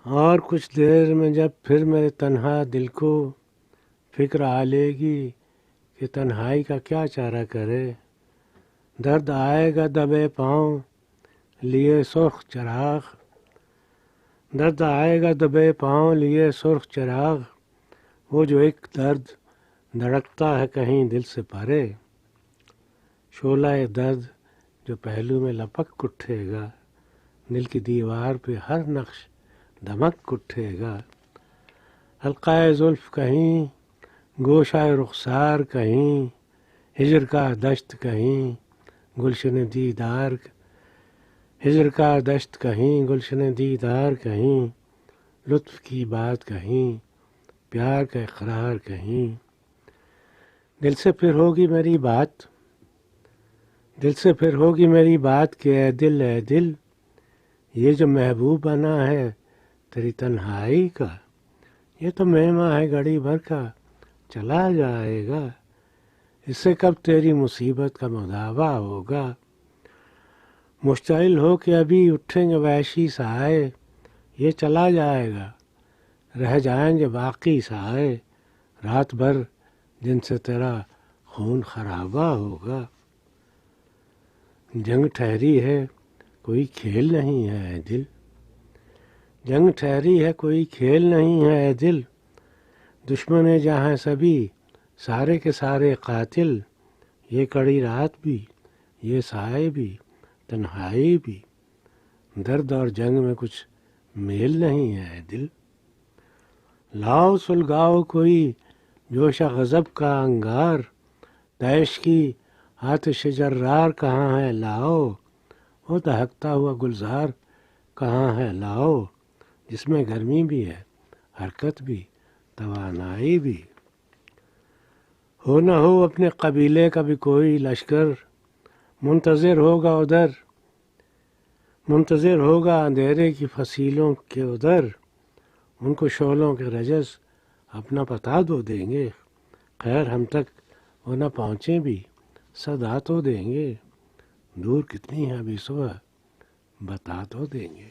اور کچھ دیر میں جب پھر میرے تنہا دل کو فکر آ لے گی کہ تنہائی کا کیا چارہ کرے، درد آئے گا دبے پاؤں لیے سرخ چراغ، درد آئے گا دبے پاؤں لیے سرخ چراغ، وہ جو ایک درد دھڑکتا ہے کہیں دل سے پرے، شعلہ درد جو پہلو میں لپک اٹھے گا، دل کی دیوار پہ ہر نقش دمک اٹھے گا، حلقۂ زلف کہیں، گوشہ رخسار کہیں، ہجر کا دشت کہیں، گلشن دیدار، ہجر کا دشت کہیں، گلشن دیدار کہیں، لطف کی بات کہیں، پیار کا اقرار کہیں، دل سے پھر ہوگی میری بات، دل سے پھر ہوگی میری بات کہ اے دل، یہ جو محبوب بنا ہے تیری تنہائی کا، یہ تو مہماں ہے گھڑی بھر کا چلا جائے گا، اس سے کب تیری مصیبت کا مداوع ہوگا، مشتعل ہو کہ ابھی اٹھیں گے وحشی سائے، یہ چلا جائے گا، رہ جائیں گے باقی سائے، رات بھر جن سے تیرا خون خرابہ ہوگا، جنگ ٹھہری ہے کوئی کھیل نہیں ہے اے دل، جنگ ٹھہری ہے کوئی کھیل نہیں ہے اے دل، دشمن جہاں سبھی سارے کے سارے قاتل، یہ کڑی رات بھی، یہ سائے بھی، تنہائی بھی، درد اور جنگ میں کچھ میل نہیں ہے اے دل، لاؤ سلگاؤ کوئی جوش غضب کا انگار، داعش کی آتش جرار کہاں ہے لاؤ، وہ دہکتا ہوا گلزار کہاں ہے لاؤ، جس میں گرمی بھی ہے حرکت بھی توانائی بھی، ہو نہ ہو اپنے قبیلے کا بھی کوئی لشکر، منتظر ہوگا ادھر، منتظر ہوگا اندھیرے کی فصیلوں کے ادھر، ان کو شعلوں کے رجز اپنا پتا دو دیں گے، خیر ہم تک وہ نہ پہنچیں بھی صدا تو دیں گے، دور کتنی ہے ابھی صبح بتا تو دیں گے۔